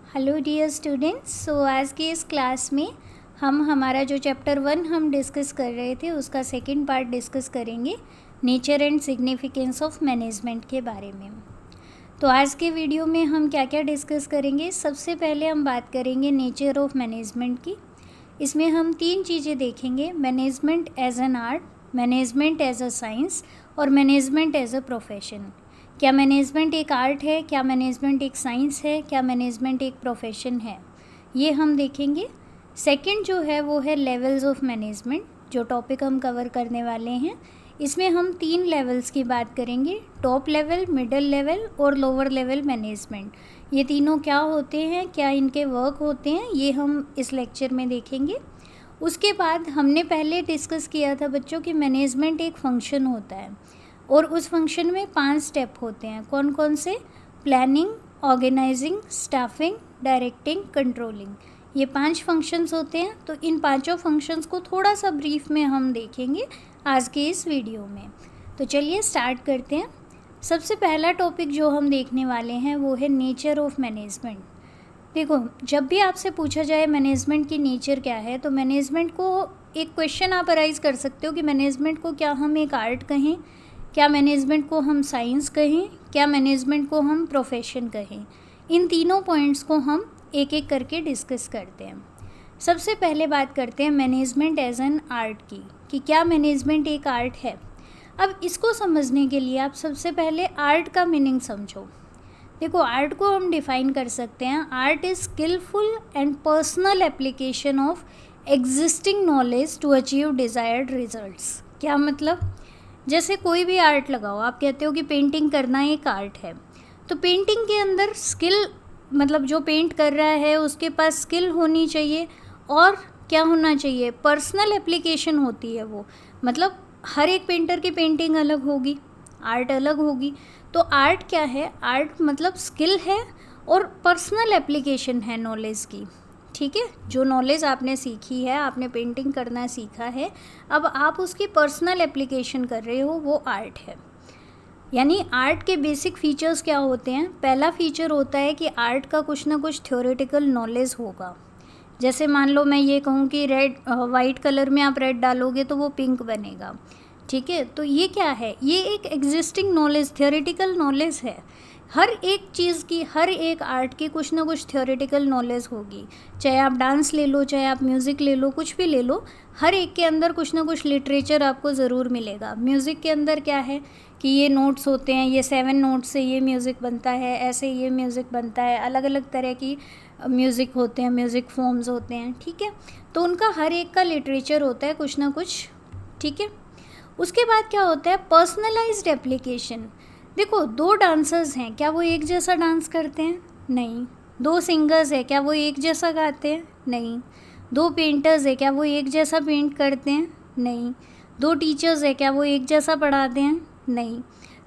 Hello dear students. आज के इस क्लास में हम हमारा जो चैप्टर 1 हम डिस्कस कर रहे थे उसका सेकंड पार्ट डिस्कस करेंगे, nature and significance of management के बारे में। तो आज के वीडियो में हम क्या क्या डिस्कस करेंगे। सबसे पहले हम बात करेंगे नेचर ऑफ मैनेजमेंट की। इसमें हम 3 चीज़ें देखेंगे, management as an art, management as a science और मैनेजमेंट एज अ प्रोफेशन। क्या मैनेजमेंट एक आर्ट है, क्या मैनेजमेंट एक साइंस है, क्या मैनेजमेंट एक प्रोफेशन है, ये हम देखेंगे। सेकंड जो है वो है लेवल्स ऑफ मैनेजमेंट, जो टॉपिक हम कवर करने वाले हैं। इसमें हम 3 लेवल्स की बात करेंगे, टॉप लेवल, मिडिल लेवल और लोअर लेवल मैनेजमेंट। ये तीनों क्या होते हैं, क्या इनके वर्क होते हैं, ये हम इस लेक्चर में देखेंगे। उसके बाद हमने पहले डिस्कस किया था बच्चों कि मैनेजमेंट एक फंक्शन होता है और उस फंक्शन में 5 स्टेप होते हैं। कौन कौन से? Planning, organising, staffing, directing, controlling. ये 5 फंक्शंस होते हैं। तो इन पांचों फंक्शंस को थोड़ा सा ब्रीफ में हम देखेंगे आज के इस वीडियो में। तो चलिए स्टार्ट करते हैं। सबसे पहला टॉपिक जो हम देखने वाले हैं वो है नेचर ऑफ मैनेजमेंट। देखो, जब भी आपसे पूछा जाए मैनेजमेंट की नेचर क्या है, तो मैनेजमेंट को एक क्वेश्चन आप अराइज कर सकते हो कि मैनेजमेंट को क्या हम एक आर्ट कहें, क्या मैनेजमेंट को हम साइंस कहें, क्या मैनेजमेंट को हम प्रोफेशन कहें। इन तीनों पॉइंट्स को हम एक एक करके डिस्कस करते हैं। सबसे पहले बात करते हैं मैनेजमेंट एज एन आर्ट की, कि क्या मैनेजमेंट एक आर्ट है। अब इसको समझने के लिए आप सबसे पहले आर्ट का मीनिंग समझो। देखो, आर्ट को हम डिफ़ाइन कर सकते हैं, art is skilful and personal application of existing knowledge to achieve desired results. क्या मतलब? जैसे कोई भी आर्ट लगाओ, आप कहते हो कि पेंटिंग करना एक आर्ट है, तो पेंटिंग के अंदर स्किल, मतलब जो पेंट कर रहा है उसके पास स्किल होनी चाहिए और क्या होना चाहिए, पर्सनल एप्लीकेशन होती है वो। मतलब हर एक पेंटर की पेंटिंग अलग होगी, आर्ट अलग होगी। तो आर्ट क्या है? आर्ट मतलब स्किल है और पर्सनल एप्लीकेशन है नॉलेज की। ठीक है, जो नॉलेज आपने सीखी है, आपने पेंटिंग करना सीखा है, अब आप उसकी पर्सनल एप्लीकेशन कर रहे हो, वो आर्ट है। यानी आर्ट के बेसिक फीचर्स क्या होते हैं? पहला फीचर होता है कि आर्ट का कुछ ना कुछ थ्योरेटिकल नॉलेज होगा। जैसे मान लो मैं ये कहूँ कि वाइट कलर में आप रेड डालोगे तो वो पिंक बनेगा। ठीक है, तो ये क्या है? ये एक एग्जिस्टिंग नॉलेज, थ्योरेटिकल नॉलेज है। हर एक चीज़ की, हर एक आर्ट की कुछ ना कुछ थ्योरेटिकल नॉलेज होगी। चाहे आप डांस ले लो, चाहे आप म्यूज़िक ले लो, कुछ भी ले लो, हर एक के अंदर कुछ ना कुछ लिटरेचर आपको ज़रूर मिलेगा। म्यूज़िक के अंदर क्या है कि ये नोट्स होते हैं, ये 7 नोट्स से ये म्यूज़िक बनता है, ऐसे ये म्यूज़िक बनता है, अलग अलग तरह की म्यूज़िक होते हैं, म्यूज़िक फॉर्म्स होते हैं। ठीक है, तो उनका हर एक का लिटरेचर होता है कुछ ना कुछ। ठीक है, उसके बाद क्या होता है? Personalised application. देखो, 2 डांसर्स हैं, क्या वो एक जैसा डांस करते हैं? नहीं। 2 सिंगर्स हैं, क्या वो एक जैसा गाते हैं? नहीं। 2 पेंटर्स हैं, क्या वो एक जैसा पेंट करते हैं? नहीं। 2 टीचर्स हैं, क्या वो एक जैसा पढ़ाते हैं? नहीं।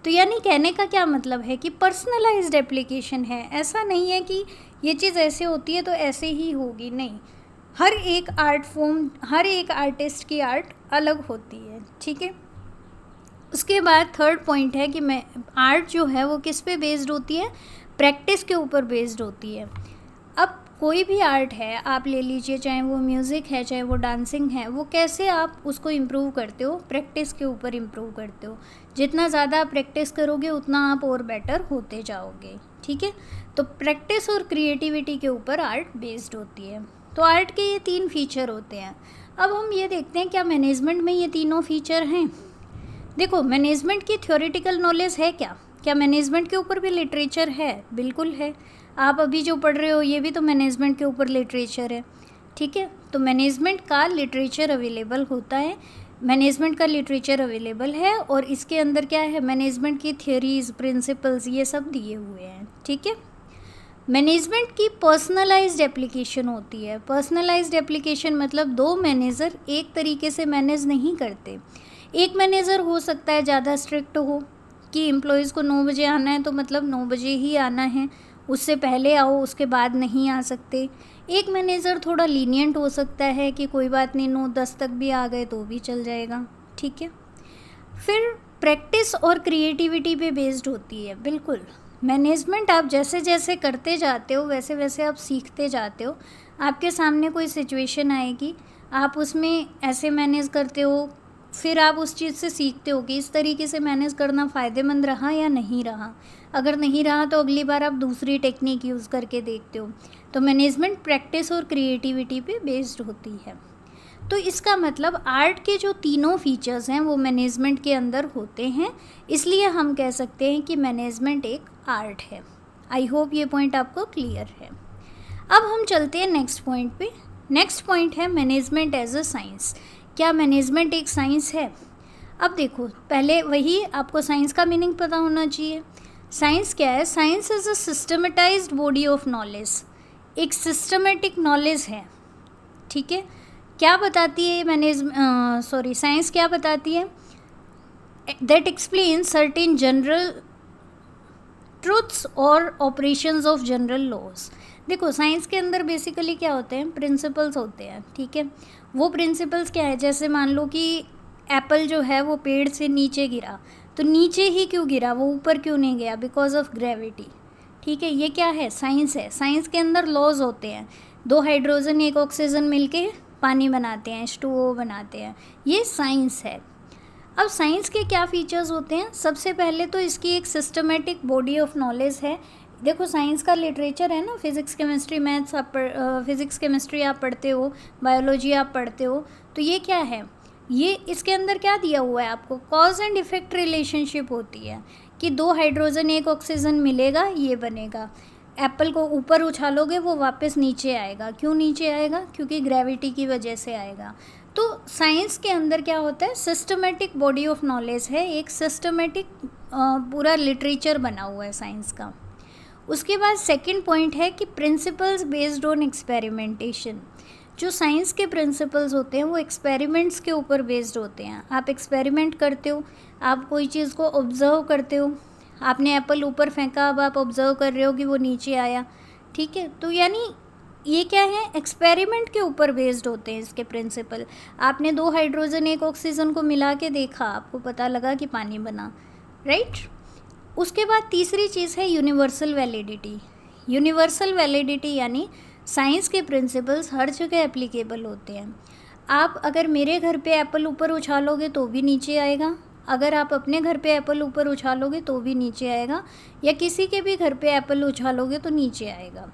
तो यानी कहने का क्या मतलब है कि पर्सनलाइज्ड एप्लीकेशन है। ऐसा नहीं है कि ये चीज़ ऐसे होती है तो ऐसे ही होगी, नहीं। हर एक आर्ट फॉर्म, हर एक आर्टिस्ट की आर्ट अलग होती है। ठीक है, उसके बाद थर्ड पॉइंट है कि मैं आर्ट जो है वो किस पे बेस्ड होती है? प्रैक्टिस के ऊपर बेस्ड होती है। अब कोई भी आर्ट है आप ले लीजिए, चाहे वो म्यूज़िक है, चाहे वो डांसिंग है, वो कैसे आप उसको इम्प्रूव करते हो? प्रैक्टिस के ऊपर इम्प्रूव करते हो। जितना ज़्यादा आप प्रैक्टिस करोगे उतना आप और बेटर होते जाओगे। ठीक है, तो प्रैक्टिस और क्रिएटिविटी के ऊपर आर्ट बेस्ड होती है। तो आर्ट के ये 3 फीचर होते हैं। अब हम ये देखते हैं क्या मैनेजमेंट में ये तीनों फीचर हैं। देखो, मैनेजमेंट की थ्योरेटिकल नॉलेज है क्या? क्या मैनेजमेंट के ऊपर भी लिटरेचर है? बिल्कुल है। आप अभी जो पढ़ रहे हो ये भी तो मैनेजमेंट के ऊपर लिटरेचर है। ठीक है, तो मैनेजमेंट का लिटरेचर अवेलेबल होता है, मैनेजमेंट का लिटरेचर अवेलेबल है और इसके अंदर क्या है? मैनेजमेंट की थियरीज, प्रिंसिपल्स, ये सब दिए हुए हैं। ठीक है, मैनेजमेंट की पर्सनलाइज्ड एप्लीकेशन होती है। पर्सनलाइज्ड एप्लीकेशन मतलब 2 मैनेजर एक तरीके से मैनेज नहीं करते। एक मैनेजर हो सकता है ज़्यादा स्ट्रिक्ट हो कि एम्प्लॉयज़ को 9 बजे आना है तो मतलब 9 बजे ही आना है, उससे पहले आओ, उसके बाद नहीं आ सकते। एक मैनेजर थोड़ा लीनियंट हो सकता है कि कोई बात नहीं, 9-10 तक भी आ गए तो भी चल जाएगा। ठीक है, फिर प्रैक्टिस और क्रिएटिविटी पे बेस्ड होती है। बिल्कुल, मैनेजमेंट आप जैसे जैसे करते जाते हो वैसे वैसे आप सीखते जाते हो। आपके सामने कोई सिचुएशन आएगी, आप उसमें ऐसे मैनेज करते हो, फिर आप उस चीज़ से सीखते हो कि इस तरीके से मैनेज करना फ़ायदेमंद रहा या नहीं रहा। अगर नहीं रहा तो अगली बार आप दूसरी टेक्निक यूज़ करके देखते हो। तो मैनेजमेंट प्रैक्टिस और क्रिएटिविटी पे बेस्ड होती है। तो इसका मतलब आर्ट के जो तीनों फीचर्स हैं वो मैनेजमेंट के अंदर होते हैं, इसलिए हम कह सकते हैं कि मैनेजमेंट एक आर्ट है। आई होप ये पॉइंट आपको क्लियर है। अब हम चलते हैं नेक्स्ट पॉइंट पे। नेक्स्ट पॉइंट है मैनेजमेंट एज अ साइंस। क्या मैनेजमेंट एक साइंस है? अब देखो, पहले वही आपको साइंस का मीनिंग पता होना चाहिए। साइंस क्या है? Science is a systematised body of knowledge. एक सिस्टमेटिक नॉलेज है, ठीक है। क्या बताती है साइंस क्या बताती है? That explain certain general truths और ऑपरेशंस ऑफ जनरल लॉज। देखो, साइंस के अंदर बेसिकली क्या होते हैं? प्रिंसिपल्स होते हैं, ठीक है। वो प्रिंसिपल्स क्या है? जैसे मान लो कि एप्पल जो है वो पेड़ से नीचे गिरा, तो नीचे ही क्यों गिरा, वो ऊपर क्यों नहीं गया? बिकॉज ऑफ ग्रेविटी, ठीक है। ये क्या है? साइंस है। साइंस के अंदर लॉज होते हैं। 2 हाइड्रोजन 1 ऑक्सीजन मिलके पानी बनाते हैं, H2O बनाते हैं। ये साइंस है। अब साइंस के क्या फीचर्स होते हैं? सबसे पहले तो इसकी एक सिस्टमेटिक बॉडी ऑफ नॉलेज है। देखो, साइंस का लिटरेचर है ना, फिज़िक्स केमिस्ट्री मैथ्स आप फिज़िक्स केमिस्ट्री आप पढ़ते हो, बायोलॉजी आप पढ़ते हो, तो ये क्या है? ये इसके अंदर क्या दिया हुआ है आपको? कॉज एंड इफेक्ट रिलेशनशिप होती है कि 2 हाइड्रोजन 1 ऑक्सीजन मिलेगा, ये बनेगा। एप्पल को ऊपर उछालोगे वो वापस नीचे आएगा। क्यों नीचे आएगा? क्योंकि ग्रेविटी की वजह से आएगा। तो साइंस के अंदर क्या होता है? सिस्टमेटिक बॉडी ऑफ नॉलेज है, एक सिस्टमेटिक पूरा लिटरेचर बना हुआ है साइंस का। उसके बाद सेकंड पॉइंट है कि प्रिंसिपल्स बेस्ड ऑन एक्सपेरिमेंटेशन। जो साइंस के प्रिंसिपल्स होते हैं वो एक्सपेरिमेंट्स के ऊपर बेस्ड होते हैं। आप एक्सपेरिमेंट करते हो, आप कोई चीज़ को ऑब्जर्व करते हो। आपने एप्पल ऊपर फेंका, अब आप ऑब्जर्व कर रहे हो कि वो नीचे आया, ठीक है। तो यानी ये क्या है? एक्सपेरिमेंट के ऊपर बेस्ड होते हैं इसके प्रिंसिपल। आपने 2 हाइड्रोजन 1 ऑक्सीजन को मिला के देखा, आपको पता लगा कि पानी बना, राइट। उसके बाद तीसरी चीज़ है यूनिवर्सल वैलिडिटी। यूनिवर्सल वैलिडिटी यानी साइंस के प्रिंसिपल्स हर जगह एप्लीकेबल होते हैं। आप अगर मेरे घर पे एप्पल ऊपर उछालोगे तो भी नीचे आएगा, अगर आप अपने घर पे एप्पल ऊपर उछालोगे तो भी नीचे आएगा, या किसी के भी घर पे एप्पल उछालोगे तो नीचे आएगा,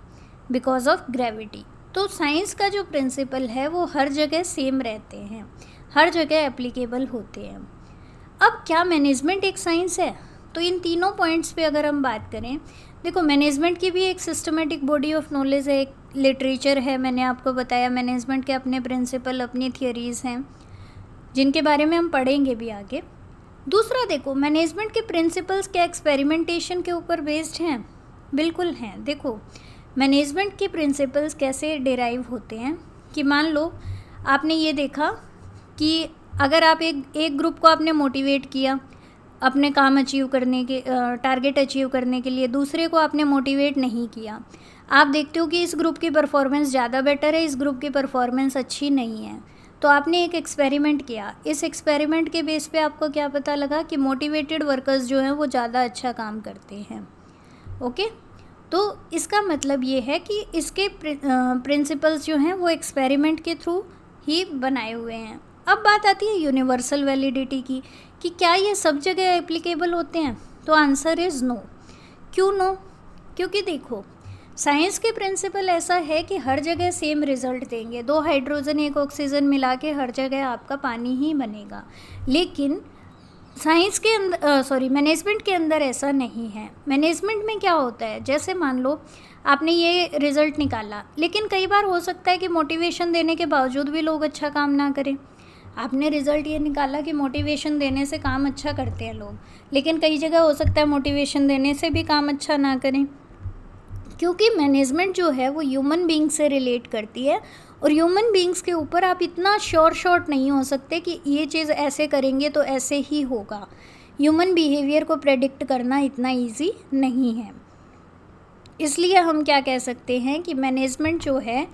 बिकॉज ऑफ ग्रेविटी। तो साइंस का जो प्रिंसिपल है वो हर जगह सेम रहते हैं, हर जगह एप्लीकेबल होते हैं। अब क्या मैनेजमेंट एक साइंस है? तो इन तीनों पॉइंट्स पे अगर हम बात करें, देखो, मैनेजमेंट की भी एक सिस्टमेटिक बॉडी ऑफ नॉलेज है, एक लिटरेचर है। मैंने आपको बताया मैनेजमेंट के अपने प्रिंसिपल, अपनी थियरीज़ हैं जिनके बारे में हम पढ़ेंगे भी आगे। दूसरा देखो, मैनेजमेंट के प्रिंसिपल्स क्या एक्सपेरिमेंटेशन के ऊपर बेस्ड हैं? बिल्कुल हैं। देखो, मैनेजमेंट के प्रिंसिपल्स कैसे डिराइव होते हैं कि मान लो आपने ये देखा कि अगर आप एक ग्रुप को आपने मोटिवेट किया अपने काम अचीव करने के, टारगेट अचीव करने के लिए, दूसरे को आपने मोटिवेट नहीं किया, आप देखते हो कि इस ग्रुप की परफॉर्मेंस ज़्यादा बेटर है, इस ग्रुप की परफॉर्मेंस अच्छी नहीं है, तो आपने एक एक्सपेरिमेंट किया। इस एक्सपेरिमेंट के बेस पे आपको क्या पता लगा कि मोटिवेटेड वर्कर्स जो हैं वो ज़्यादा अच्छा काम करते हैं, ओके। तो इसका मतलब ये है कि इसके प्रिंसिपल्स जो हैं वो एक्सपेरिमेंट के थ्रू ही बनाए हुए हैं। अब बात आती है यूनिवर्सल वैलिडिटी की कि क्या ये सब जगह एप्लीकेबल होते हैं? तो आंसर इज़ नो। क्यों नो? क्योंकि देखो, साइंस के प्रिंसिपल ऐसा है कि हर जगह सेम रिजल्ट देंगे। 2 हाइड्रोजन 1 ऑक्सीजन मिला के हर जगह आपका पानी ही बनेगा, लेकिन साइंस के अंदर मैनेजमेंट के अंदर ऐसा नहीं है। मैनेजमेंट में क्या होता है, जैसे मान लो आपने ये रिज़ल्ट निकाला, लेकिन कई बार हो सकता है कि मोटिवेशन देने के बावजूद भी लोग अच्छा काम ना करें। आपने रिज़ल्ट ये निकाला कि मोटिवेशन देने से काम अच्छा करते हैं लोग, लेकिन कई जगह हो सकता है मोटिवेशन देने से भी काम अच्छा ना करें, क्योंकि मैनेजमेंट जो है वो ह्यूमन बींग से रिलेट करती है, और ह्यूमन बींग्स के ऊपर आप इतना शॉर्ट नहीं हो सकते कि ये चीज़ ऐसे करेंगे तो ऐसे ही होगा। ह्यूमन बिहेवियर को प्रेडिक्ट करना इतना ईजी नहीं है। इसलिए हम क्या कह सकते हैं कि मैनेजमेंट जो है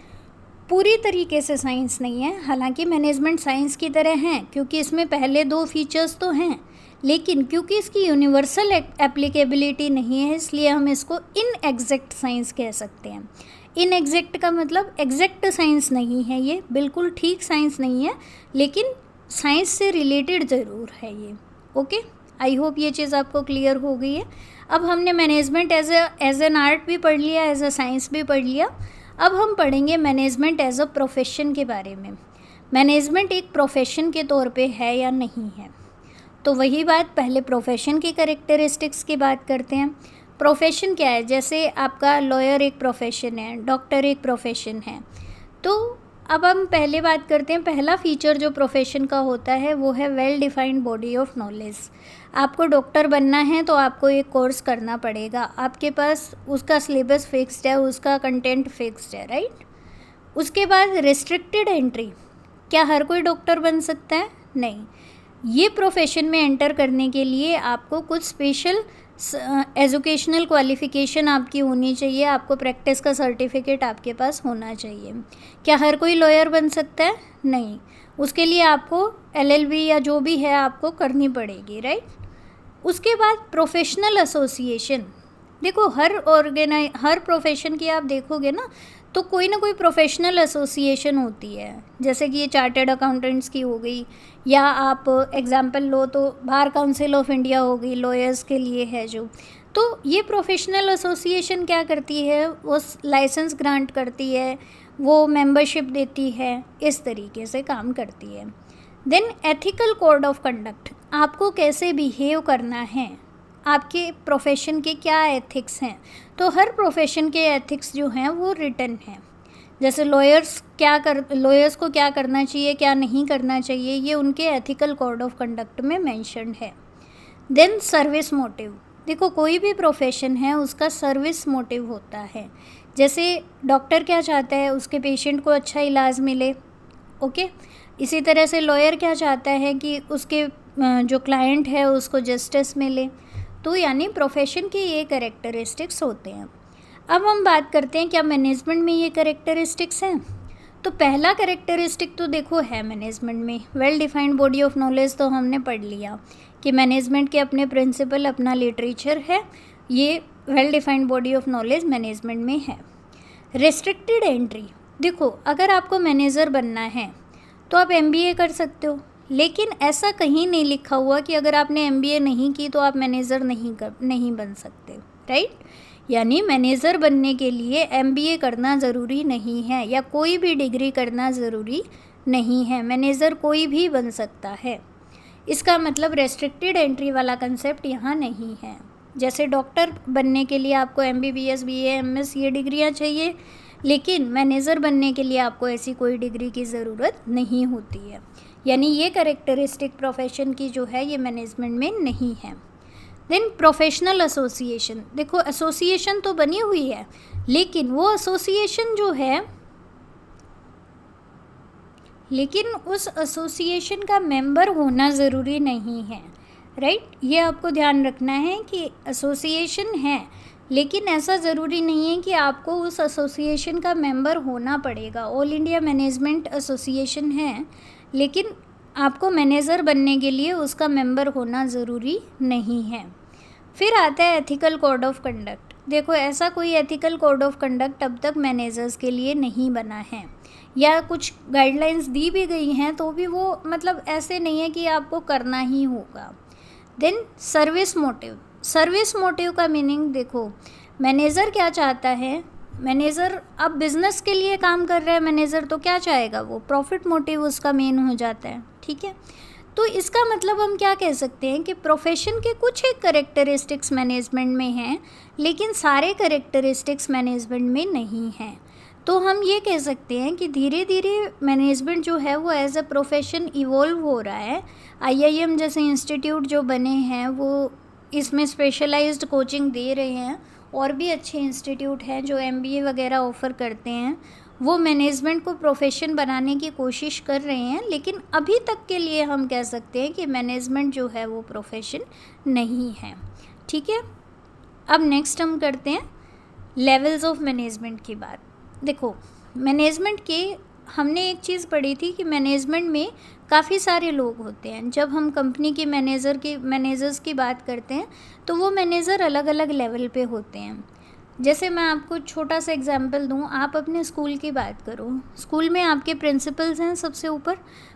पूरी तरीके से साइंस नहीं है। हालांकि मैनेजमेंट साइंस की तरह है, क्योंकि इसमें पहले 2 फीचर्स तो हैं, लेकिन क्योंकि इसकी यूनिवर्सल एप्लीकेबिलिटी नहीं है, इसलिए हम इसको इनएग्जैक्ट साइंस कह सकते हैं। इनएग्जैक्ट का मतलब एग्जैक्ट साइंस नहीं है, ये बिल्कुल ठीक साइंस नहीं है, लेकिन साइंस से रिलेटेड ज़रूर है ये। ओके, आई होप ये चीज़ आपको क्लियर हो गई है। अब हमने मैनेजमेंट एज एन आर्ट भी पढ़ लिया, एज अ साइंस भी पढ़ लिया। अब हम पढ़ेंगे मैनेजमेंट एज अ प्रोफेशन के बारे में। मैनेजमेंट एक प्रोफेशन के तौर पे है या नहीं है, तो वही बात, पहले प्रोफेशन की कैरेक्टरिस्टिक्स की बात करते हैं। प्रोफेशन क्या है? जैसे आपका लॉयर एक प्रोफेशन है, डॉक्टर एक प्रोफेशन है। तो अब हम पहले बात करते हैं, पहला फीचर जो प्रोफेशन का होता है वो है well defined body of knowledge. आपको डॉक्टर बनना है तो आपको एक कोर्स करना पड़ेगा, आपके पास उसका सिलेबस फिक्स्ड है, उसका कंटेंट फिक्स्ड है, राइट। उसके बाद रिस्ट्रिक्टेड एंट्री, क्या हर कोई डॉक्टर बन सकता है? नहीं। ये प्रोफेशन में एंटर करने के लिए आपको कुछ स्पेशल एजुकेशनल क्वालिफ़िकेशन आपकी होनी चाहिए, आपको प्रैक्टिस का सर्टिफिकेट आपके पास होना चाहिए। क्या हर कोई लॉयर बन सकता है? नहीं। उसके लिए आपको LLB या जो भी है आपको करनी पड़ेगी, राइट। उसके बाद प्रोफेशनल एसोसिएशन, देखो हर प्रोफेशन की आप देखोगे ना तो कोई ना कोई प्रोफेशनल एसोसिएशन होती है, जैसे कि ये चार्टर्ड अकाउंटेंट्स की हो गई, या आप एग्जांपल लो तो बार काउंसिल ऑफ इंडिया हो गई, लॉयर्स के लिए है जो। तो ये प्रोफेशनल एसोसिएशन क्या करती है, वो लाइसेंस ग्रांट करती है, वो मेंबरशिप देती है, इस तरीके से काम करती है। Then ethical code of conduct, आपको कैसे बिहेव करना है, आपके प्रोफेशन के क्या एथिक्स हैं। तो हर प्रोफेशन के एथिक्स जो हैं वो रिटन हैं, जैसे लॉयर्स को क्या करना चाहिए, क्या नहीं करना चाहिए, ये उनके एथिकल कोड ऑफ कंडक्ट में मेंशन्ड है। देन सर्विस मोटिव, देखो कोई भी प्रोफेशन है उसका सर्विस मोटिव होता है। जैसे डॉक्टर क्या चाहता है, उसके पेशेंट को अच्छा इलाज मिले, ओके। इसी तरह से लॉयर क्या चाहता है कि उसके जो क्लाइंट है उसको जस्टिस मिले। तो यानी प्रोफेशन के ये कैरेक्टरिस्टिक्स होते हैं। अब हम बात करते हैं क्या मैनेजमेंट में ये कैरेक्टरिस्टिक्स हैं। तो पहला कैरेक्टरिस्टिक तो देखो है मैनेजमेंट में, well defined body of knowledge तो हमने पढ़ लिया कि मैनेजमेंट के अपने प्रिंसिपल, अपना लिटरेचर है, ये well defined body of knowledge management में है। रेस्ट्रिक्टेड एंट्री, देखो अगर आपको मैनेजर बनना है तो आप MBA कर सकते हो, लेकिन ऐसा कहीं नहीं लिखा हुआ कि अगर आपने MBA नहीं की तो आप मैनेजर नहीं बन सकते, राइट। यानी मैनेजर बनने के लिए MBA करना ज़रूरी नहीं है, या कोई भी डिग्री करना ज़रूरी नहीं है, मैनेजर कोई भी बन सकता है। इसका मतलब रेस्ट्रिक्टेड एंट्री वाला कंसेप्ट यहाँ नहीं है। जैसे डॉक्टर बनने के लिए आपको MBBS, BA, MS ये डिग्रियाँ चाहिए, लेकिन मैनेजर बनने के लिए आपको ऐसी कोई डिग्री की ज़रूरत नहीं होती है। यानी ये कैरेक्टरिस्टिक प्रोफेशन की जो है ये मैनेजमेंट में नहीं है। देन प्रोफेशनल एसोसिएशन, देखो एसोसिएशन तो बनी हुई है, लेकिन वो एसोसिएशन जो है, लेकिन उस एसोसिएशन का मेंबर होना ज़रूरी नहीं है, राइट। ये आपको ध्यान रखना है कि एसोसिएशन है, लेकिन ऐसा ज़रूरी नहीं है कि आपको उस एसोसिएशन का मेंबर होना पड़ेगा। ऑल इंडिया मैनेजमेंट एसोसिएशन है, लेकिन आपको मैनेजर बनने के लिए उसका मेंबर होना ज़रूरी नहीं है। फिर आता है एथिकल कोड ऑफ कंडक्ट, देखो ऐसा कोई एथिकल कोड ऑफ कंडक्ट अब तक मैनेजर्स के लिए नहीं बना है, या कुछ गाइडलाइंस दी भी गई हैं तो भी वो मतलब ऐसे नहीं है कि आपको करना ही होगा। Then service motive, service motive का मीनिंग देखो, मैनेजर क्या चाहता है, मैनेजर अब बिजनेस के लिए काम कर रहा है मैनेजर, तो क्या चाहेगा वो, प्रॉफिट मोटिव उसका मेन हो जाता है, ठीक है। तो इसका मतलब हम क्या कह सकते हैं कि प्रोफेशन के कुछ एक कैरेक्टरिस्टिक्स मैनेजमेंट में हैं, लेकिन सारे कैरेक्टरिस्टिक्स मैनेजमेंट में नहीं हैं। तो हम ये कह सकते हैं कि धीरे धीरे मैनेजमेंट जो है वो एज अ प्रोफेशन इवॉल्व हो रहा है। IIM जैसे इंस्टीट्यूट जो बने हैं वो इसमें स्पेशलाइज्ड कोचिंग दे रहे हैं, और भी अच्छे इंस्टीट्यूट हैं जो MBA वगैरह ऑफ़र करते हैं, वो मैनेजमेंट को प्रोफेशन बनाने की कोशिश कर रहे हैं। लेकिन अभी तक के लिए हम कह सकते हैं कि मैनेजमेंट जो है वो प्रोफेशन नहीं है, ठीक है। अब नेक्स्ट हम करते हैं लेवल्स ऑफ मैनेजमेंट की बात। देखो मैनेजमेंट के हमने एक चीज़ पढ़ी थी कि मैनेजमेंट में काफ़ी सारे लोग होते हैं। जब हम कंपनी के मैनेजर्स की बात करते हैं तो वो मैनेजर अलग अलग लेवल पे होते हैं। जैसे मैं आपको छोटा सा एग्जांपल दूं, आप अपने स्कूल की बात करो। स्कूल में आपके प्रिंसिपल्स हैं सबसे ऊपर,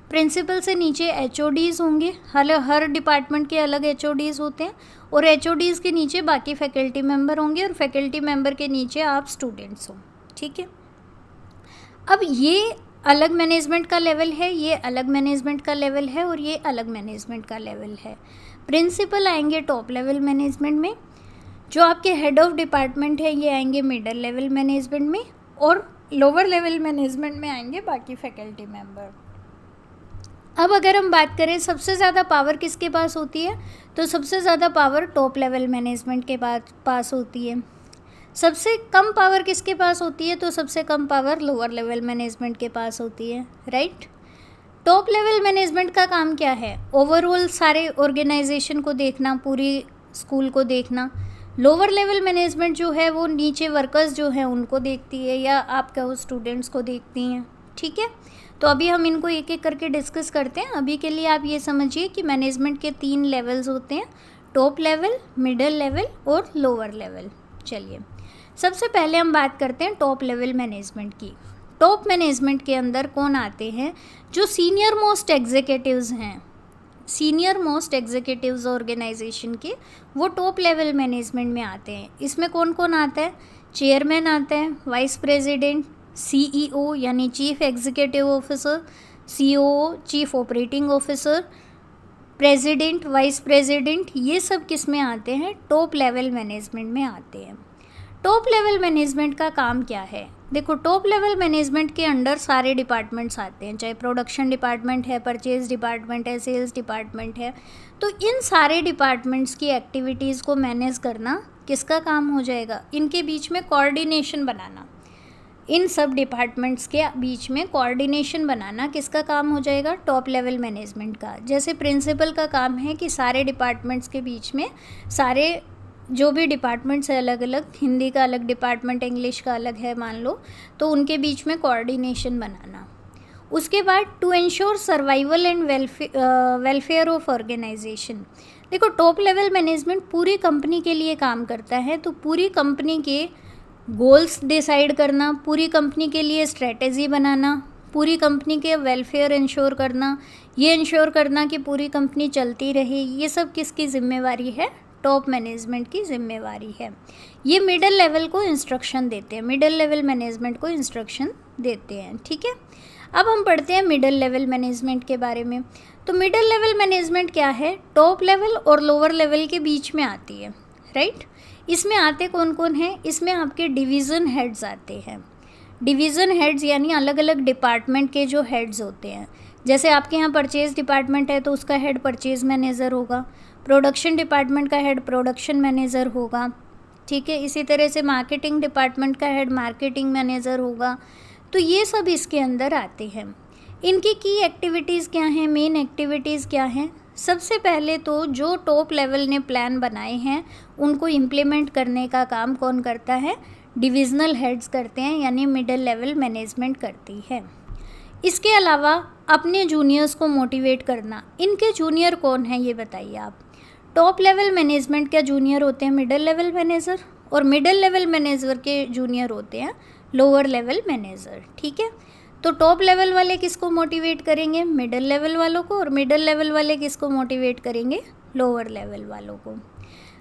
प्रिंसिपल से नीचे एचओडीज़ होंगे, हर डिपार्टमेंट के अलग एचओडीज़ होते हैं, और एचओडीज़ के नीचे बाकी फैकल्टी मेंबर होंगे, और फैकल्टी मेंबर के नीचे आप स्टूडेंट्स हो। ठीक है, अब ये अलग मैनेजमेंट का लेवल है, ये अलग मैनेजमेंट का लेवल है, और ये अलग मैनेजमेंट का लेवल है। प्रिंसिपल आएंगे टॉप लेवल मैनेजमेंट में, जो आपके हेड ऑफ डिपार्टमेंट है ये आएंगे मिडिल लेवल मैनेजमेंट में, और लोअर लेवल मैनेजमेंट में आएंगे बाकी फैकल्टी मेंबर। अब अगर हम बात करें सबसे ज़्यादा पावर किसके पास होती है, तो सबसे ज़्यादा पावर टॉप लेवल मैनेजमेंट के पास होती है। सबसे कम पावर किसके पास होती है, तो सबसे कम पावर लोअर लेवल मैनेजमेंट के पास होती है, राइट। टॉप लेवल मैनेजमेंट का काम क्या है, ओवरऑल सारे ऑर्गेनाइजेशन को देखना, पूरी स्कूल को देखना। लोअर लेवल मैनेजमेंट जो है वो नीचे वर्कर्स जो हैं उनको देखती है, या आप कहो स्टूडेंट्स को देखती हैं। ठीक है, तो अभी हम इनको एक एक करके डिस्कस करते हैं। अभी के लिए आप ये समझिए कि मैनेजमेंट के 3 लेवल्स होते हैं, टॉप लेवल, मिडिल लेवल और लोअर लेवल। चलिए, सबसे पहले हम बात करते हैं टॉप लेवल मैनेजमेंट की। टॉप मैनेजमेंट के अंदर कौन आते हैं, जो सीनियर मोस्ट एग्जीक्यूटिव्स हैं, सीनियर मोस्ट एग्जीक्यूटिव्स ऑर्गेनाइजेशन के, वो टॉप लेवल मैनेजमेंट में आते हैं। इसमें कौन कौन आता है, चेयरमैन आता है, वाइस प्रेसिडेंट, सीईओ यानी chief executive officer, COO chief operating officer, president, vice president, ये सब किस में आते हैं, टॉप लेवल मैनेजमेंट में आते हैं। टॉप लेवल मैनेजमेंट का काम क्या है, देखो टॉप लेवल मैनेजमेंट के अंडर सारे डिपार्टमेंट्स आते हैं, चाहे प्रोडक्शन डिपार्टमेंट है, परचेज डिपार्टमेंट है, सेल्स डिपार्टमेंट है। तो इन सारे डिपार्टमेंट्स की एक्टिविटीज़ को मैनेज करना किसका काम हो जाएगा, इनके बीच में कोऑर्डिनेशन बनाना, इन सब डिपार्टमेंट्स के बीच में कोऑर्डिनेशन बनाना किसका काम हो जाएगा, टॉप लेवल मैनेजमेंट का। जैसे प्रिंसिपल का काम है कि सारे डिपार्टमेंट्स के बीच में, सारे जो भी डिपार्टमेंट्स है अलग अलग, हिंदी का अलग डिपार्टमेंट, इंग्लिश का अलग है मान लो, तो उनके बीच में कोऑर्डिनेशन बनाना। उसके बाद to ensure survival and welfare of organisation. देखो टॉप लेवल मैनेजमेंट पूरी कंपनी के लिए काम करता है, तो पूरी कंपनी के गोल्स डिसाइड करना, पूरी कंपनी के लिए स्ट्रेटेजी बनाना, पूरी कंपनी के वेलफेयर इंश्योर करना, ये इंश्योर करना कि पूरी कंपनी चलती रहे, ये सब किसकी जिम्मेवारी है, टॉप मैनेजमेंट की जिम्मेवारी है। ये मिडिल लेवल को इंस्ट्रक्शन देते हैं, मिडिल लेवल मैनेजमेंट को इंस्ट्रक्शन देते हैं। ठीक है, अब हम पढ़ते हैं मिडिल लेवल मैनेजमेंट के बारे में। तो मिडिल लेवल मैनेजमेंट क्या है, टॉप लेवल और लोअर लेवल के बीच में आती है, राइट। इसमें आते कौन कौन हैं, इसमें आपके डिवीज़न हेड्स आते हैं। डिवीज़न हेड्स यानी अलग अलग डिपार्टमेंट के जो हेड्स होते हैं। जैसे आपके यहाँ परचेज़ डिपार्टमेंट है तो उसका हेड परचेज़ मैनेजर होगा, प्रोडक्शन डिपार्टमेंट का हेड प्रोडक्शन मैनेजर होगा। ठीक है, इसी तरह से मार्केटिंग डिपार्टमेंट का हेड मार्केटिंग मैनेजर होगा। तो ये सब इसके अंदर आते हैं। इनकी की एक्टिविटीज़ क्या हैं, मेन एक्टिविटीज़ क्या हैं। सबसे पहले तो जो टॉप लेवल ने प्लान बनाए हैं उनको इम्प्लीमेंट करने का काम कौन करता है, डिविज़नल हेड्स करते हैं, यानी मिडिल लेवल मैनेजमेंट करती है। इसके अलावा अपने जूनियर्स को मोटिवेट करना। इनके जूनियर कौन है ये बताइए आप। टॉप लेवल मैनेजमेंट के जूनियर होते हैं मिडिल लेवल मैनेजर, और मिडिल लेवल मैनेजर के जूनियर होते हैं लोअर लेवल मैनेजर। ठीक है, तो टॉप लेवल वाले किसको मोटिवेट करेंगे, मिडिल लेवल वालों को, और मिडिल लेवल वाले किसको मोटिवेट करेंगे, लोअर लेवल वालों को।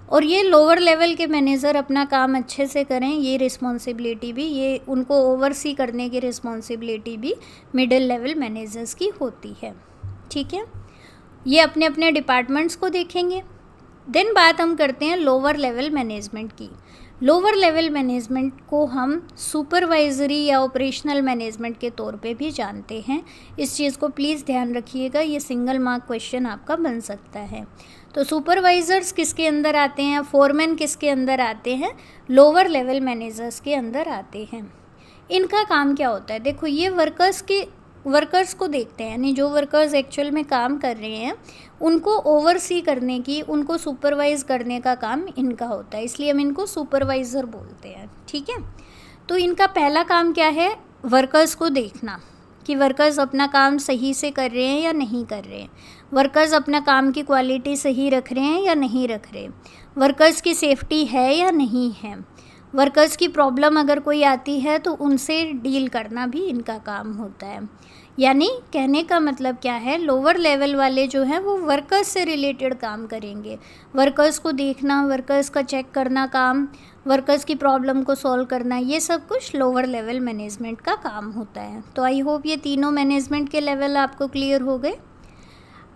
और ये लोअर लेवल के मैनेजर अपना काम अच्छे से करें, ये रिस्पॉन्सिबिलिटी भी, ये उनको ओवरसी करने की रिस्पॉन्सिबिलिटी भी मिडिल लेवल मैनेजर्स की होती है। ठीक है, ये अपने अपने डिपार्टमेंट्स को देखेंगे। देन बात हम करते हैं लोअर लेवल मैनेजमेंट की। लोअर लेवल मैनेजमेंट को हम सुपरवाइजरी या ऑपरेशनल मैनेजमेंट के तौर पे भी जानते हैं। इस चीज़ को प्लीज़ ध्यान रखिएगा, ये सिंगल मार्क क्वेश्चन आपका बन सकता है। तो सुपरवाइजर्स किसके अंदर आते हैं, फोरमैन किसके अंदर आते हैं, लोअर लेवल मैनेजर्स के अंदर आते हैं। इनका काम क्या होता है, देखो ये वर्कर्स को देखते हैं, यानी जो वर्कर्स एक्चुअल में काम कर रहे हैं उनको ओवरसी करने की, उनको सुपरवाइज करने का काम इनका होता है, इसलिए हम इनको सुपरवाइज़र बोलते हैं। ठीक है, तो इनका पहला काम क्या है, वर्कर्स को देखना कि वर्कर्स अपना काम सही से कर रहे हैं या नहीं कर रहे हैं, वर्कर्स अपना काम की क्वालिटी सही रख रहे हैं या नहीं रख रहे, वर्कर्स की सेफ्टी है या नहीं है, वर्कर्स की प्रॉब्लम अगर कोई आती है तो उनसे डील करना भी इनका काम होता है। यानी कहने का मतलब क्या है, लोअर लेवल वाले जो हैं वो वर्कर्स से रिलेटेड काम करेंगे, वर्कर्स को देखना, वर्कर्स का चेक करना काम, वर्कर्स की प्रॉब्लम को सॉल्व करना, ये सब कुछ लोअर लेवल मैनेजमेंट का काम होता है। तो आई होप ये तीनों मैनेजमेंट के लेवल आपको क्लियर हो गए।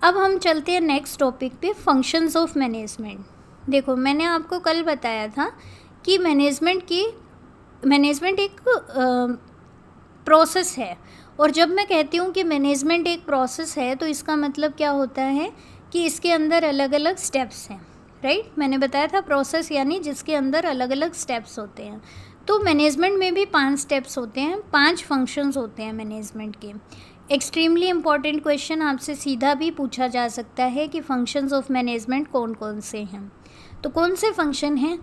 अब हम चलते हैं नेक्स्ट टॉपिक पे, फंक्शंस ऑफ मैनेजमेंट। देखो मैंने आपको कल बताया था कि मैनेजमेंट एक प्रोसेस है, और जब मैं कहती हूँ कि मैनेजमेंट एक प्रोसेस है तो इसका मतलब क्या होता है कि इसके अंदर अलग अलग स्टेप्स हैं, राइट। मैंने बताया था प्रोसेस यानी जिसके अंदर अलग अलग स्टेप्स होते हैं। तो मैनेजमेंट में भी 5 स्टेप्स होते हैं, 5 फंक्शंस होते हैं मैनेजमेंट के। एक्सट्रीमली इम्पॉर्टेंट क्वेश्चन आपसे सीधा भी पूछा जा सकता है कि फंक्शंस ऑफ मैनेजमेंट कौन कौन से हैं। तो कौन से फंक्शन हैं?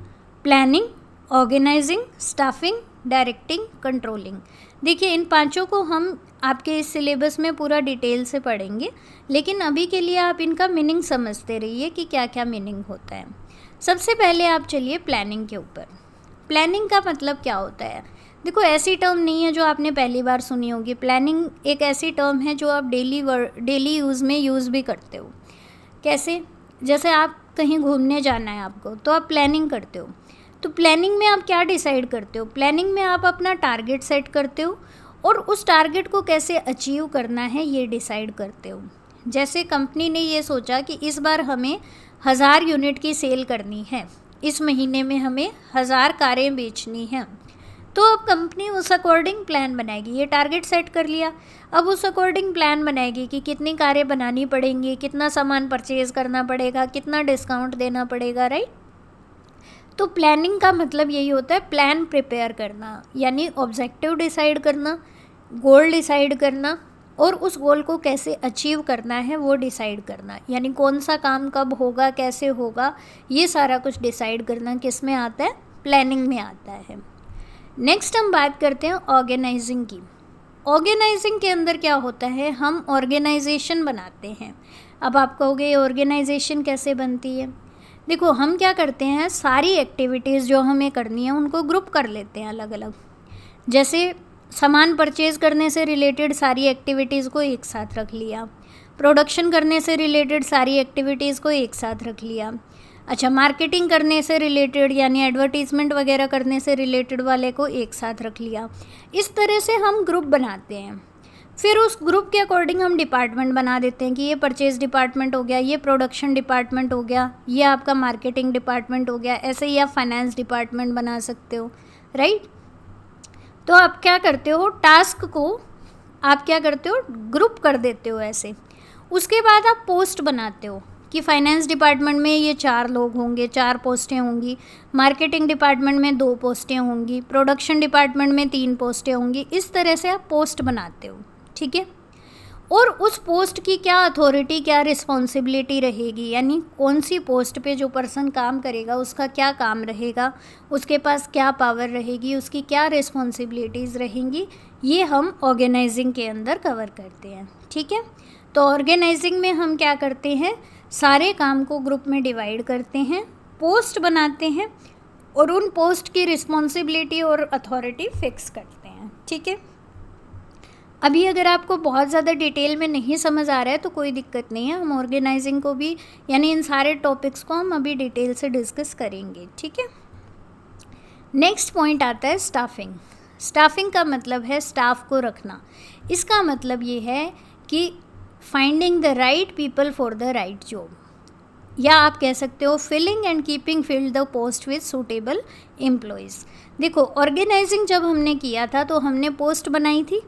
Planning, organising, staffing, directing, controlling. देखिए इन पांचों को हम आपके इस सिलेबस में पूरा डिटेल से पढ़ेंगे, लेकिन अभी के लिए आप इनका मीनिंग समझते रहिए कि क्या क्या मीनिंग होता है। सबसे पहले आप चलिए प्लानिंग के ऊपर। प्लानिंग का मतलब क्या होता है? देखो ऐसी टर्म नहीं है जो आपने पहली बार सुनी होगी। प्लानिंग एक ऐसी टर्म है जो आप डेली यूज़ में यूज़ भी करते हो। कैसे? जैसे आप कहीं घूमने जाना है आपको, तो आप प्लानिंग करते हो। तो प्लानिंग में आप क्या डिसाइड करते हो? प्लानिंग में आप अपना टारगेट सेट करते हो और उस टारगेट को कैसे अचीव करना है ये डिसाइड करते हो। जैसे कंपनी ने ये सोचा कि इस बार हमें 1000 यूनिट की सेल करनी है, इस महीने में हमें 1000 कारें बेचनी हैं, तो अब कंपनी उस अकॉर्डिंग प्लान बनाएगी। ये टारगेट सेट कर लिया, अब उस अकॉर्डिंग प्लान बनाएगी कि कितनी कारें बनानी पड़ेंगी, कितना सामान परचेज़ करना पड़ेगा, कितना डिस्काउंट देना पड़ेगा, राइट। तो प्लानिंग का मतलब यही होता है, प्लान प्रिपेयर करना, यानी ऑब्जेक्टिव डिसाइड करना, गोल डिसाइड करना, और उस गोल को कैसे अचीव करना है वो डिसाइड करना, यानी कौन सा काम कब होगा, कैसे होगा, ये सारा कुछ डिसाइड करना किस में आता है? प्लानिंग में आता है। नेक्स्ट हम बात करते हैं ऑर्गेनाइजिंग की। ऑर्गेनाइजिंग के अंदर क्या होता है? हम ऑर्गेनाइजेशन बनाते हैं। अब आप कहोगे ऑर्गेनाइजेशन कैसे बनती है? देखो हम क्या करते हैं, सारी एक्टिविटीज़ जो हमें करनी है उनको ग्रुप कर लेते हैं अलग अलग। जैसे सामान परचेज़ करने से रिलेटेड सारी एक्टिविटीज़ को एक साथ रख लिया, प्रोडक्शन करने से रिलेटेड सारी एक्टिविटीज़ को एक साथ रख लिया, अच्छा मार्केटिंग करने से रिलेटेड यानी एडवर्टीज़मेंट वगैरह करने से रिलेटेड वाले को एक साथ रख लिया। इस तरह से हम ग्रुप बनाते हैं। फिर उस ग्रुप के अकॉर्डिंग हम डिपार्टमेंट बना देते हैं कि ये परचेज़ डिपार्टमेंट हो गया, ये प्रोडक्शन डिपार्टमेंट हो गया, ये आपका मार्केटिंग डिपार्टमेंट हो गया। ऐसे ही आप फाइनेंस डिपार्टमेंट बना सकते हो, राइट। तो आप क्या करते हो, टास्क को आप क्या करते हो, ग्रुप कर देते हो ऐसे। उसके बाद आप पोस्ट बनाते हो कि फाइनेंस डिपार्टमेंट में ये 4 लोग होंगे, 4 पोस्टें होंगी, मार्केटिंग डिपार्टमेंट में 2 पोस्टें होंगी, प्रोडक्शन डिपार्टमेंट में 3 पोस्टें होंगी। इस तरह से आप पोस्ट बनाते हो, ठीक है। और उस पोस्ट की क्या अथॉरिटी, क्या रिस्पॉन्सिबिलिटी रहेगी, यानी कौन सी पोस्ट पे जो पर्सन काम करेगा उसका क्या काम रहेगा, उसके पास क्या पावर रहेगी, उसकी क्या रिस्पॉन्सिबिलिटीज़ रहेंगी, ये हम ऑर्गेनाइजिंग के अंदर कवर करते हैं, ठीक है। तो ऑर्गेनाइजिंग में हम क्या करते हैं, सारे काम को ग्रुप में डिवाइड करते हैं, पोस्ट बनाते हैं और उन पोस्ट की रिस्पॉन्सिबिलिटी और अथॉरिटी फिक्स करते हैं, ठीक है। अभी अगर आपको बहुत ज़्यादा डिटेल में नहीं समझ आ रहा है तो कोई दिक्कत नहीं है, हम ऑर्गेनाइजिंग को भी यानी इन सारे टॉपिक्स को हम अभी डिटेल से डिस्कस करेंगे, ठीक है। नेक्स्ट पॉइंट आता है स्टाफिंग। स्टाफिंग का मतलब है स्टाफ को रखना। इसका मतलब ये है कि finding the right people for the right job, या आप कह सकते हो filling and keeping filled the post with suitable employees. देखो ऑर्गेनाइजिंग जब हमने किया था तो हमने पोस्ट बनाई थी,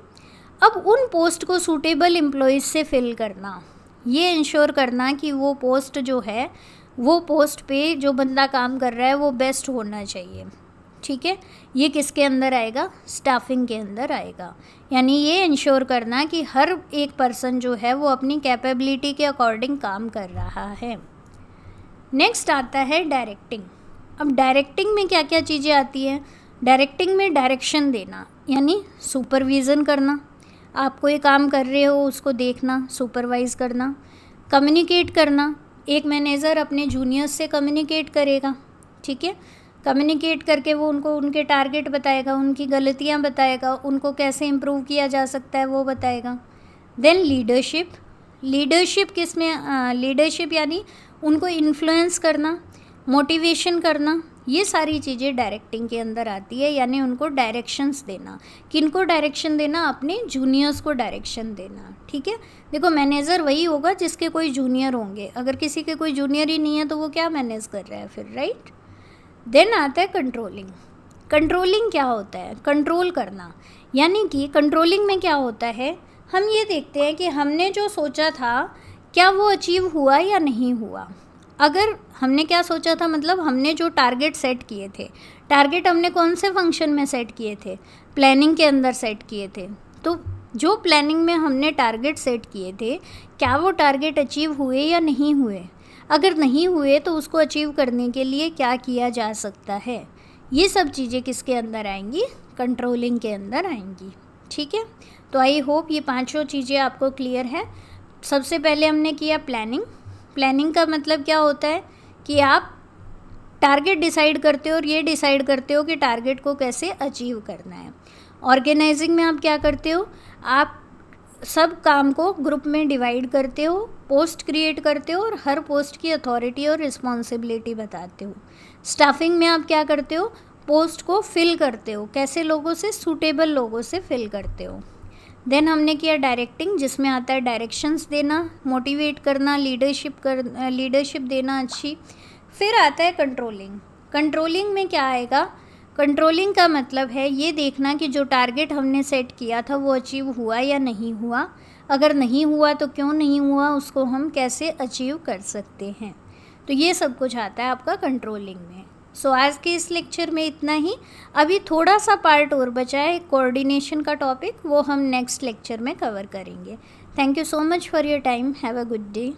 अब उन पोस्ट को सूटेबल एम्प्लॉयज़ से फिल करना, ये इंश्योर करना कि वो पोस्ट जो है वो पोस्ट पे जो बंदा काम कर रहा है वो बेस्ट होना चाहिए, ठीक है। ये किसके अंदर आएगा, स्टाफिंग के अंदर आएगा। यानी ये इंश्योर करना कि हर एक पर्सन जो है वो अपनी कैपेबिलिटी के अकॉर्डिंग काम कर रहा है। नेक्स्ट आता है डायरेक्टिंग। अब डायरेक्टिंग में क्या क्या चीज़ें आती हैं, डायरेक्टिंग में डायरेक्शन देना यानी सुपरविज़न करना। आप कोई काम कर रहे हो उसको देखना, सुपरवाइज़ करना। कम्युनिकेट करना, एक मैनेजर अपने जूनियर्स से कम्युनिकेट करेगा, ठीक है। कम्युनिकेट करके वो उनको उनके टारगेट बताएगा, उनकी गलतियाँ बताएगा, उनको कैसे इम्प्रूव किया जा सकता है वो बताएगा। देन लीडरशिप, लीडरशिप किस में, लीडरशिप यानी उनको इन्फ्लुएंस करना, मोटिवेशन करना, ये सारी चीज़ें डायरेक्टिंग के अंदर आती है, यानी उनको डायरेक्शंस देना। किनको डायरेक्शन देना? अपने जूनियर्स को डायरेक्शन देना, ठीक है। देखो मैनेजर वही होगा जिसके कोई जूनियर होंगे, अगर किसी के कोई जूनियर ही नहीं है तो वो क्या मैनेज कर रहा है फिर, राइट। देन आता है कंट्रोलिंग। कंट्रोलिंग क्या होता है? कंट्रोल करना, यानी कि कंट्रोलिंग में क्या होता है, हम ये देखते हैं कि हमने जो सोचा था क्या वो अचीव हुआ या नहीं हुआ। अगर हमने क्या सोचा था, मतलब हमने जो टारगेट सेट किए थे, टारगेट हमने कौन से फंक्शन में सेट किए थे? प्लानिंग के अंदर सेट किए थे। तो जो प्लानिंग में हमने टारगेट सेट किए थे, क्या वो टारगेट अचीव हुए या नहीं हुए? अगर नहीं हुए तो उसको अचीव करने के लिए क्या किया जा सकता है? ये सब चीज़ें किसके अंदर आएंगी? कंट्रोलिंग के अंदर आएंगी, ठीक है। तो आई होप ये पांचों चीज़ें आपको क्लियर है। सबसे पहले हमने किया प्लानिंग। प्लानिंग का मतलब क्या होता है कि आप टारगेट डिसाइड करते हो और ये डिसाइड करते हो कि टारगेट को कैसे अचीव करना है। ऑर्गेनाइजिंग में आप क्या करते हो, आप सब काम को ग्रुप में डिवाइड करते हो, पोस्ट क्रिएट करते हो और हर पोस्ट की अथॉरिटी और रिस्पॉन्सिबिलिटी बताते हो। स्टाफिंग में आप क्या करते हो, पोस्ट को फिल करते हो, कैसे लोगों से, सूटेबल लोगों से फिल करते हो। देन हमने किया डायरेक्टिंग, जिसमें आता है डायरेक्शंस देना, मोटिवेट करना, लीडरशिप देना अच्छी। फिर आता है कंट्रोलिंग। कंट्रोलिंग में क्या आएगा, कंट्रोलिंग का मतलब है ये देखना कि जो टारगेट हमने सेट किया था वो अचीव हुआ या नहीं हुआ। अगर नहीं हुआ तो क्यों नहीं हुआ, उसको हम कैसे अचीव कर सकते हैं। तो ये सब कुछ आता है आपका कंट्रोलिंग में। सो आज के इस लेक्चर में इतना ही। अभी थोड़ा सा पार्ट और बचा है, कोऑर्डिनेशन का टॉपिक, वो हम नेक्स्ट लेक्चर में कवर करेंगे। Thank you so much for your time. Have a good day.